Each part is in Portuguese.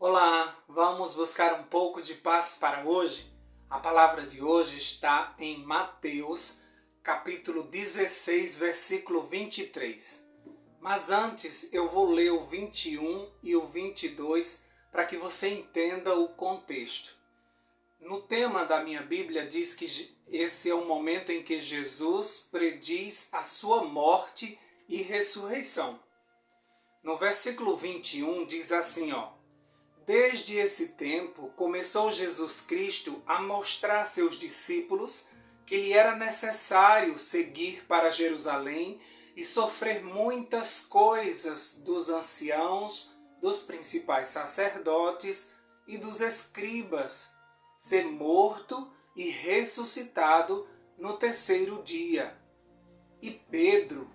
Olá, vamos buscar um pouco de paz para hoje? A palavra de hoje está em Mateus, capítulo 16, versículo 23. Mas antes eu vou ler o 21 e o 22 para que você entenda o contexto. No tema da minha Bíblia diz que esse é o momento em que Jesus prediz a sua morte e ressurreição. No versículo 21 diz assim, Desde esse tempo, começou Jesus Cristo a mostrar a seus discípulos que lhe era necessário seguir para Jerusalém e sofrer muitas coisas dos anciãos, dos principais sacerdotes e dos escribas, ser morto e ressuscitado no terceiro dia. E Pedro,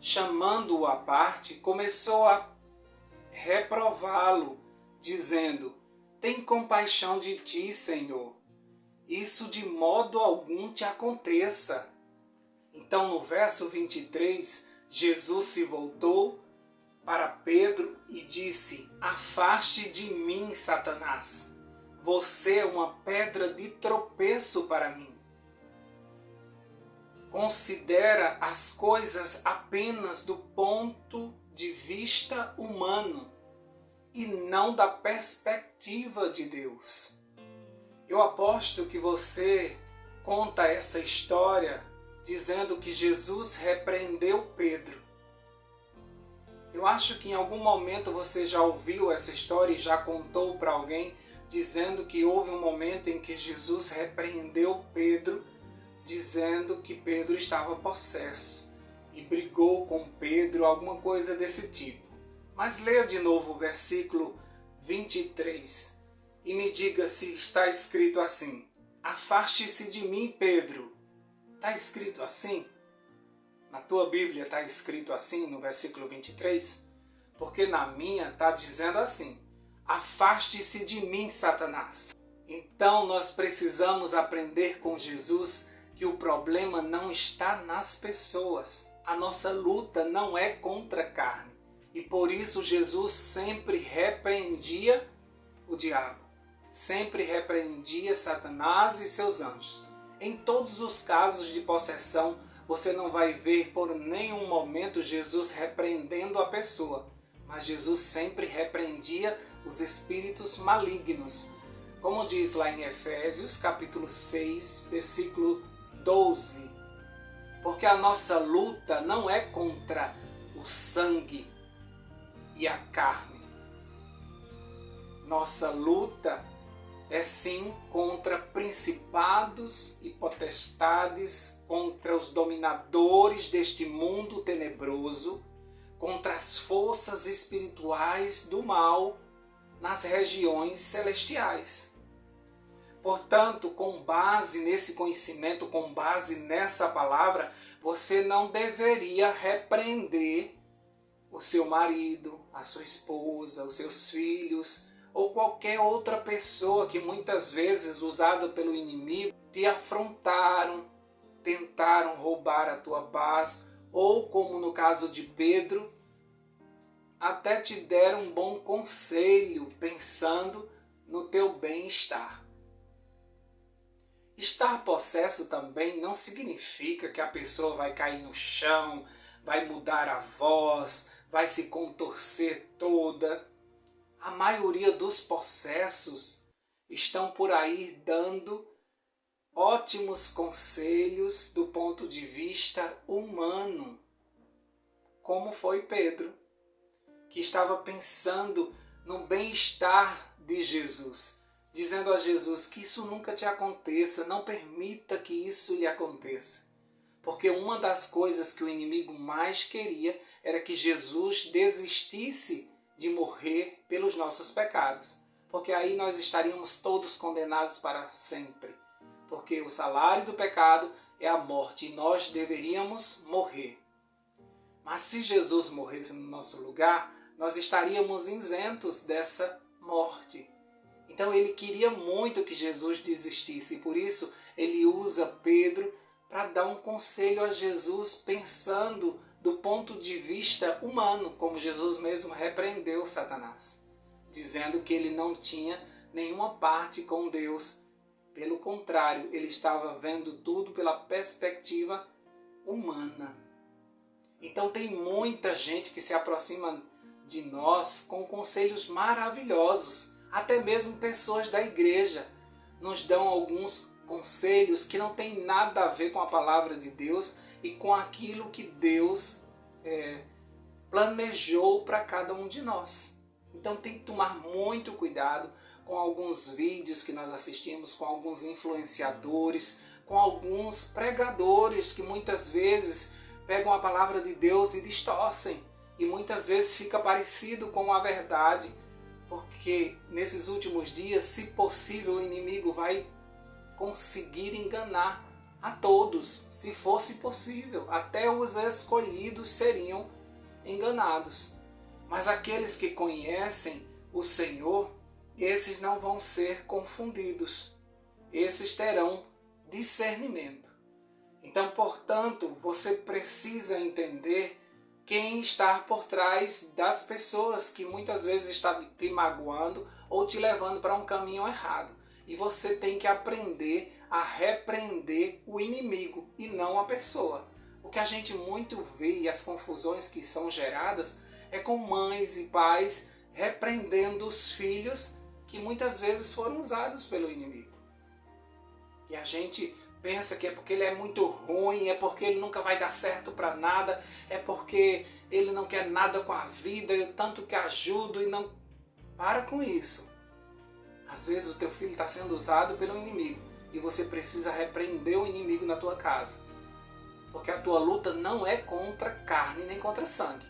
chamando-o à parte, começou a reprová-lo, dizendo: Tem compaixão de ti, Senhor. Isso de modo algum te aconteça. Então, no verso 23, Jesus se voltou para Pedro e disse: Afaste de mim, Satanás. Você é uma pedra de tropeço para mim. Considera as coisas apenas do ponto de vista humano e não da perspectiva de Deus. Eu aposto que você conta essa história dizendo que Jesus repreendeu Pedro. Eu acho que em algum momento você já ouviu essa história e já contou para alguém dizendo que houve um momento em que Jesus repreendeu Pedro, dizendo que Pedro estava possesso e brigou com Pedro, alguma coisa desse tipo. Mas leia de novo o versículo 23 e me diga se está escrito assim: Afaste-se de mim, Pedro. Está escrito assim? Na tua Bíblia está escrito assim no versículo 23? Porque na minha está dizendo assim: Afaste-se de mim, Satanás. Então nós precisamos aprender com Jesus que o problema não está nas pessoas. A nossa luta não é contra a carne. E por isso Jesus sempre repreendia o diabo. Sempre repreendia Satanás e seus anjos. Em todos os casos de possessão, você não vai ver por nenhum momento Jesus repreendendo a pessoa. Mas Jesus sempre repreendia os espíritos malignos. Como diz lá em Efésios, capítulo 6, versículo 12. Porque a nossa luta não é contra o sangue e a carne. Nossa luta é sim contra principados e potestades, contra os dominadores deste mundo tenebroso, contra as forças espirituais do mal nas regiões celestiais. Portanto, com base nesse conhecimento, com base nessa palavra, você não deveria repreender o seu marido, a sua esposa, os seus filhos ou qualquer outra pessoa que muitas vezes, usada pelo inimigo, te afrontaram, tentaram roubar a tua paz ou, como no caso de Pedro, até te deram um bom conselho pensando no teu bem-estar. Estar possesso também não significa que a pessoa vai cair no chão, vai mudar a voz, vai se contorcer toda. A maioria dos possessos estão por aí dando ótimos conselhos do ponto de vista humano, como foi Pedro, que estava pensando no bem-estar de Jesus, dizendo a Jesus que isso nunca te aconteça, não permita que isso lhe aconteça. Porque uma das coisas que o inimigo mais queria era que Jesus desistisse de morrer pelos nossos pecados. Porque aí nós estaríamos todos condenados para sempre. Porque o salário do pecado é a morte e nós deveríamos morrer. Mas se Jesus morresse no nosso lugar, nós estaríamos isentos dessa morte. Então ele queria muito que Jesus desistisse e por isso ele usa Pedro para dar um conselho a Jesus pensando do ponto de vista humano, como Jesus mesmo repreendeu Satanás. dizendo que ele não tinha nenhuma parte com Deus. Pelo contrário, ele estava vendo tudo pela perspectiva humana. Então tem muita gente que se aproxima de nós com conselhos maravilhosos. Até mesmo pessoas da igreja nos dão alguns conselhos que não tem nada a ver com a palavra de Deus e com aquilo que Deus planejou para cada um de nós. Então tem que tomar muito cuidado com alguns vídeos que nós assistimos, com alguns influenciadores, com alguns pregadores que muitas vezes pegam a palavra de Deus e distorcem. E muitas vezes fica parecido com a verdade, porque nesses últimos dias, se possível, o inimigo vai conseguir enganar a todos, se fosse possível. Até os escolhidos seriam enganados. Mas aqueles que conhecem o Senhor, esses não vão ser confundidos. Esses terão discernimento. Então, portanto, você precisa entender quem está por trás das pessoas que muitas vezes está te magoando ou te levando para um caminho errado. E você tem que aprender a repreender o inimigo e não a pessoa. O que a gente muito vê e as confusões que são geradas é com mães e pais repreendendo os filhos que muitas vezes foram usados pelo inimigo. E a gente pensa que é porque ele é muito ruim, é porque ele nunca vai dar certo para nada, é porque ele não quer nada com a vida, eu tanto que ajudo e não... Para com isso. Às vezes o teu filho está sendo usado pelo inimigo e você precisa repreender o inimigo na tua casa. Porque a tua luta não é contra carne nem contra sangue.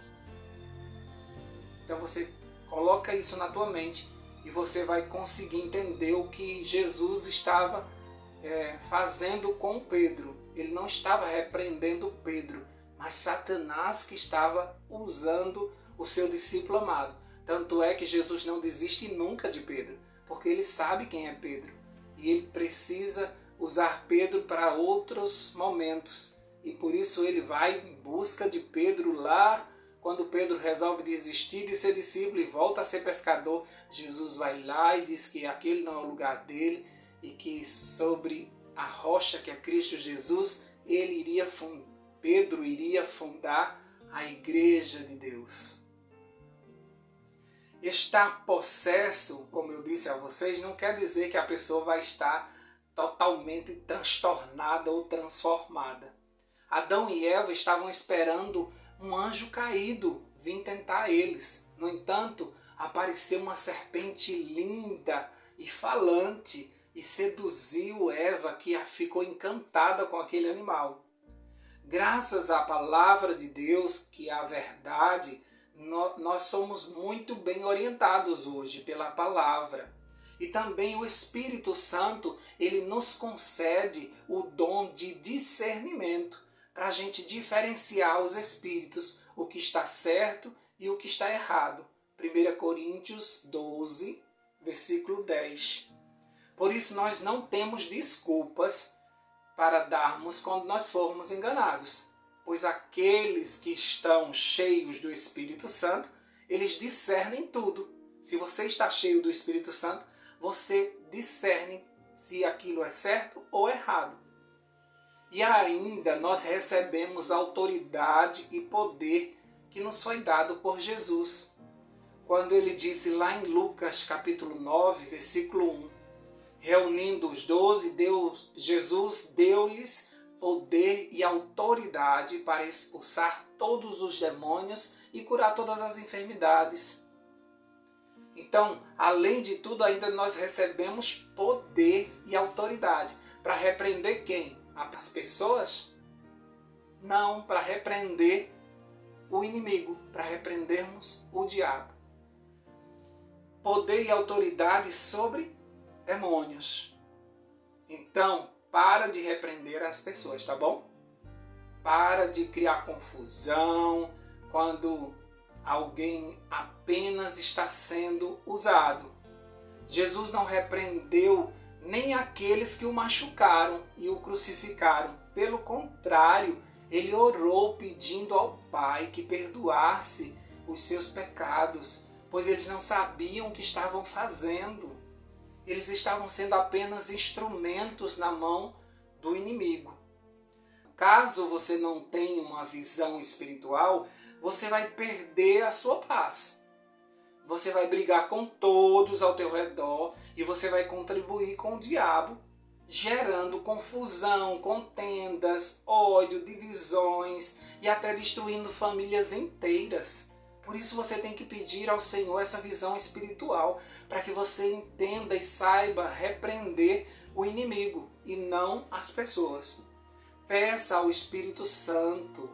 Então você coloca isso na tua mente e você vai conseguir entender o que Jesus estava fazendo com Pedro. Ele não estava repreendendo Pedro, mas Satanás que estava usando o seu discípulo amado. Tanto é que Jesus não desiste nunca de Pedro, porque ele sabe quem é Pedro. E ele precisa usar Pedro para outros momentos. E por isso ele vai em busca de Pedro lá, quando Pedro resolve desistir de ser discípulo e volta a ser pescador. Jesus vai lá e diz que aquele não é o lugar dele e que sobre a rocha que é Cristo Jesus, Pedro iria fundar a igreja de Deus. Estar possesso, como eu disse a vocês, não quer dizer que a pessoa vai estar totalmente transtornada ou transformada. Adão e Eva estavam esperando um anjo caído vir tentar eles. No entanto, apareceu uma serpente linda e falante e seduziu Eva, que ficou encantada com aquele animal. Graças à palavra de Deus, que é a verdade, nós somos muito bem orientados hoje pela palavra. E também o Espírito Santo, ele nos concede o dom de discernimento, para a gente diferenciar os espíritos, o que está certo e o que está errado. 1 Coríntios 12, versículo 10. Por isso nós não temos desculpas para darmos quando nós formos enganados, pois aqueles que estão cheios do Espírito Santo, eles discernem tudo. Se você está cheio do Espírito Santo, você discerne se aquilo é certo ou errado. E ainda nós recebemos autoridade e poder que nos foi dado por Jesus. Quando ele disse lá em Lucas capítulo 9, versículo 1, reunindo os 12, Jesus deu-lhes poder e autoridade para expulsar todos os demônios e curar todas as enfermidades. Então, além de tudo, ainda nós recebemos poder e autoridade para repreender quem? As pessoas? Não, para repreender o inimigo, para repreendermos o diabo. Poder e autoridade sobre demônios. Então, para de repreender as pessoas, tá bom? Para de criar confusão quando alguém apenas está sendo usado. Jesus não repreendeu nem aqueles que o machucaram e o crucificaram. Pelo contrário, ele orou pedindo ao Pai que perdoasse os seus pecados, pois eles não sabiam o que estavam fazendo. Eles estavam sendo apenas instrumentos na mão do inimigo. Caso você não tenha uma visão espiritual, você vai perder a sua paz. Você vai brigar com todos ao teu redor e você vai contribuir com o diabo, gerando confusão, contendas, ódio, divisões e até destruindo famílias inteiras. Por isso você tem que pedir ao Senhor essa visão espiritual, para que você entenda e saiba repreender o inimigo e não as pessoas. Peça ao Espírito Santo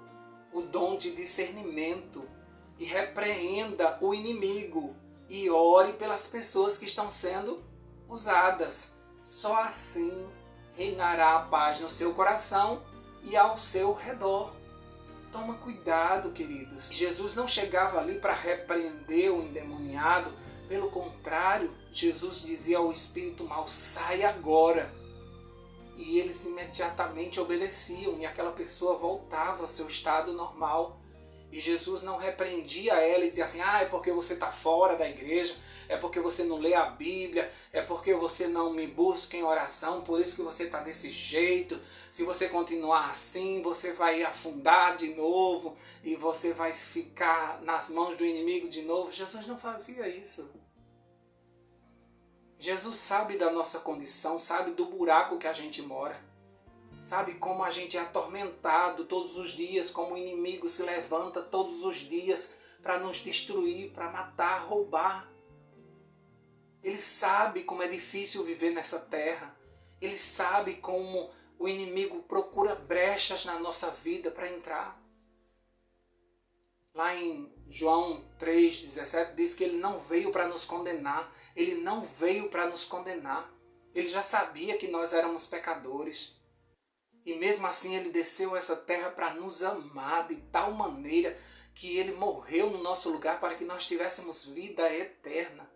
o dom de discernimento e repreenda o inimigo e ore pelas pessoas que estão sendo usadas. Só assim reinará a paz no seu coração e ao seu redor. Toma cuidado, queridos. Jesus não chegava ali para repreender o endemoniado. Pelo contrário, Jesus dizia ao espírito mau: sai agora. E eles imediatamente obedeciam e aquela pessoa voltava ao seu estado normal. E Jesus não repreendia ela e dizia assim: é porque você está fora da igreja, é porque você não lê a Bíblia, é porque você não me busca em oração, por isso que você está desse jeito. Se você continuar assim, você vai afundar de novo e você vai ficar nas mãos do inimigo de novo. Jesus não fazia isso. Jesus sabe da nossa condição, sabe do buraco que a gente mora. Sabe como a gente é atormentado todos os dias, como o inimigo se levanta todos os dias para nos destruir, para matar, roubar. Ele sabe como é difícil viver nessa terra. Ele sabe como o inimigo procura brechas na nossa vida para entrar. Lá em João 3,17 diz que ele não veio para nos condenar. Ele não veio para nos condenar. Ele já sabia que nós éramos pecadores. E mesmo assim ele desceu essa terra para nos amar de tal maneira que ele morreu no nosso lugar para que nós tivéssemos vida eterna.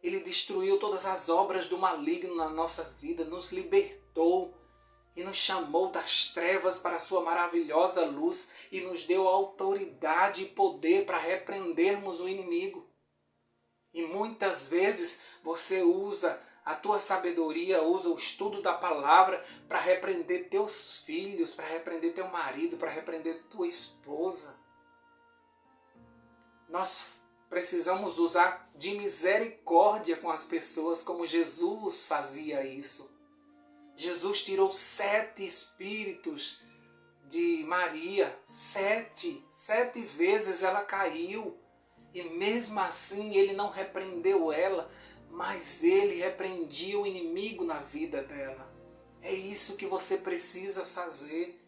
Ele destruiu todas as obras do maligno na nossa vida, nos libertou e nos chamou das trevas para a sua maravilhosa luz e nos deu autoridade e poder para repreendermos o inimigo. E muitas vezes você usa a tua sabedoria, usa o estudo da palavra para repreender teus filhos, para repreender teu marido, para repreender tua esposa. Nós precisamos usar de misericórdia com as pessoas, como Jesus fazia isso. Jesus tirou 7 espíritos de Maria, 7 vezes ela caiu. E mesmo assim ele não repreendeu ela, mas ele repreendia o inimigo na vida dela. É isso que você precisa fazer.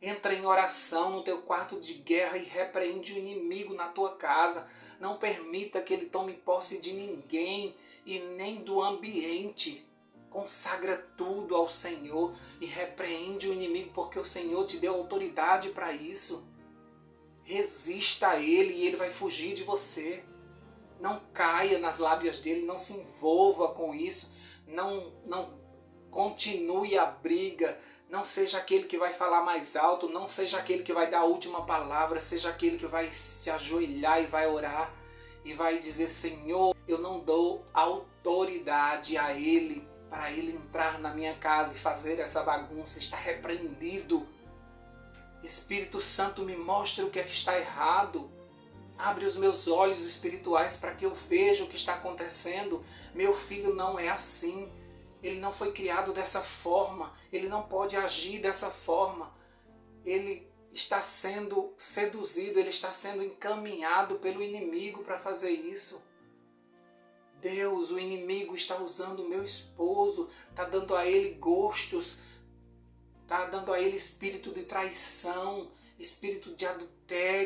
Entra em oração no teu quarto de guerra e repreende o inimigo na tua casa. Não permita que ele tome posse de ninguém e nem do ambiente. Consagra tudo ao Senhor e repreende o inimigo, porque o Senhor te deu autoridade para isso. Resista a ele e ele vai fugir de você. Não caia nas lábias dele, não se envolva com isso, não continue a briga, não seja aquele que vai falar mais alto, não seja aquele que vai dar a última palavra, seja aquele que vai se ajoelhar e vai orar e vai dizer: Senhor, eu não dou autoridade a ele para ele entrar na minha casa e fazer essa bagunça, está repreendido. Espírito Santo, me mostra o que é que está errado. Abre os meus olhos espirituais para que eu veja o que está acontecendo. Meu filho não é assim. Ele não foi criado dessa forma. Ele não pode agir dessa forma. Ele está sendo seduzido, ele está sendo encaminhado pelo inimigo para fazer isso. Deus, o inimigo está usando o meu esposo, está dando a ele gostos, está dando a ele espírito de traição, espírito de adultério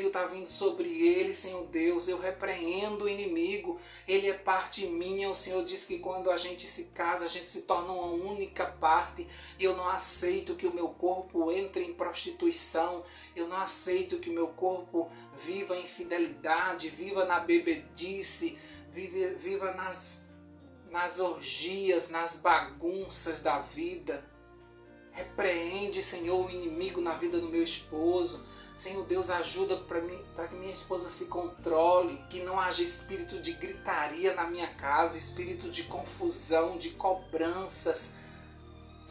está vindo sobre ele, Senhor Deus. Eu repreendo o inimigo, ele é parte minha. O Senhor diz que quando a gente se casa, a gente se torna uma única parte. E eu não aceito que o meu corpo entre em prostituição, eu não aceito que o meu corpo viva em infidelidade, viva na bebedice, viva nas orgias, nas bagunças da vida. Repreende, Senhor, o inimigo na vida do meu esposo. Senhor Deus, ajuda para que minha esposa se controle, que não haja espírito de gritaria na minha casa, espírito de confusão, de cobranças,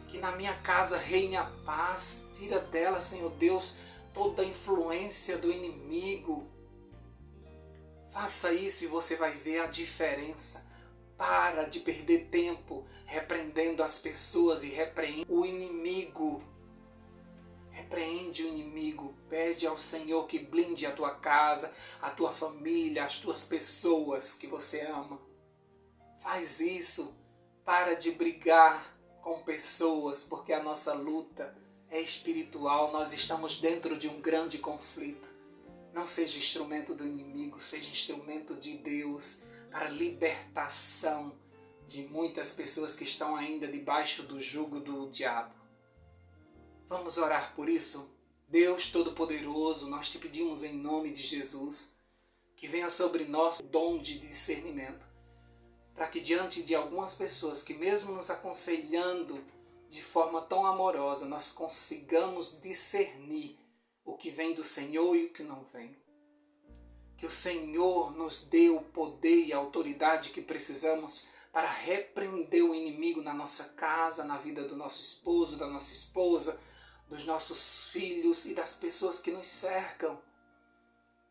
que na minha casa reine a paz. Tira dela, Senhor Deus, toda a influência do inimigo. Faça isso e você vai ver a diferença. Para de perder tempo repreendendo as pessoas e repreende o inimigo. Repreende o inimigo. Pede ao Senhor que blinde a tua casa, a tua família, as tuas pessoas que você ama. Faz isso. Para de brigar com pessoas, porque a nossa luta é espiritual. Nós estamos dentro de um grande conflito. Não seja instrumento do inimigo, seja instrumento de Deus para a libertação de muitas pessoas que estão ainda debaixo do jugo do diabo. Vamos orar por isso? Deus Todo-Poderoso, nós te pedimos em nome de Jesus que venha sobre nós o dom de discernimento, para que diante de algumas pessoas que mesmo nos aconselhando de forma tão amorosa, nós consigamos discernir o que vem do Senhor e o que não vem. Que o Senhor nos dê o poder e a autoridade que precisamos para repreender o inimigo na nossa casa, na vida do nosso esposo, da nossa esposa, dos nossos filhos e das pessoas que nos cercam.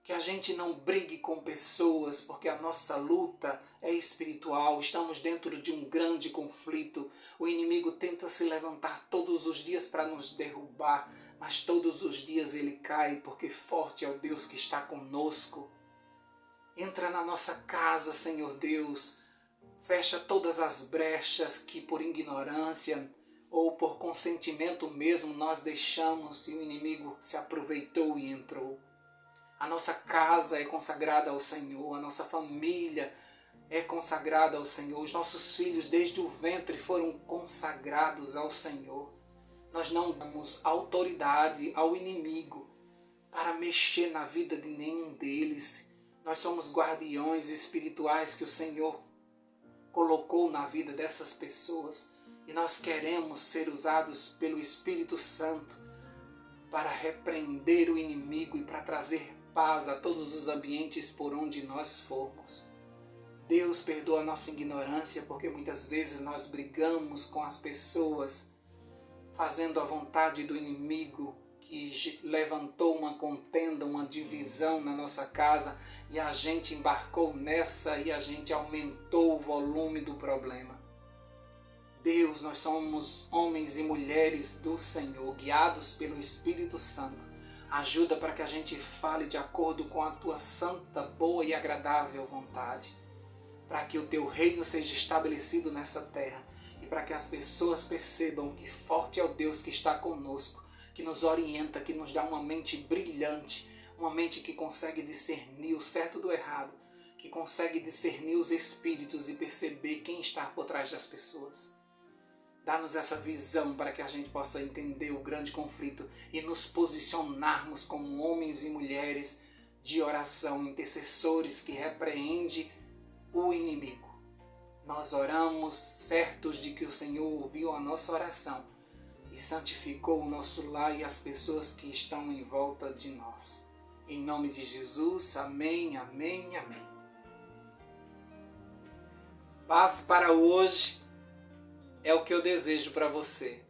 Que a gente não brigue com pessoas, porque a nossa luta é espiritual. Estamos dentro de um grande conflito. O inimigo tenta se levantar todos os dias para nos derrubar, mas todos os dias ele cai, porque forte é o Deus que está conosco. Entra na nossa casa, Senhor Deus. Fecha todas as brechas que por ignorância ou por consentimento mesmo nós deixamos e o inimigo se aproveitou e entrou. A nossa casa é consagrada ao Senhor, a nossa família é consagrada ao Senhor, os nossos filhos desde o ventre foram consagrados ao Senhor. Nós não damos autoridade ao inimigo para mexer na vida de nenhum deles. Nós somos guardiões espirituais que o Senhor colocou na vida dessas pessoas e nós queremos ser usados pelo Espírito Santo para repreender o inimigo e para trazer paz a todos os ambientes por onde nós formos. Deus, perdoa a nossa ignorância, porque muitas vezes nós brigamos com as pessoas, fazendo a vontade do inimigo que levantou uma contenda, uma divisão na nossa casa e a gente embarcou nessa e a gente aumentou o volume do problema. Deus, nós somos homens e mulheres do Senhor, guiados pelo Espírito Santo. Ajuda para que a gente fale de acordo com a tua santa, boa e agradável vontade, para que o teu reino seja estabelecido nessa terra e para que as pessoas percebam que forte é o Deus que está conosco, que nos orienta, que nos dá uma mente brilhante, uma mente que consegue discernir o certo do errado, que consegue discernir os espíritos e perceber quem está por trás das pessoas. Dá-nos essa visão para que a gente possa entender o grande conflito e nos posicionarmos como homens e mulheres de oração, intercessores que repreendem o inimigo. Nós oramos certos de que o Senhor ouviu a nossa oração e santificou o nosso lar e as pessoas que estão em volta de nós. Em nome de Jesus, amém, amém, amém. Paz para hoje é o que eu desejo para você.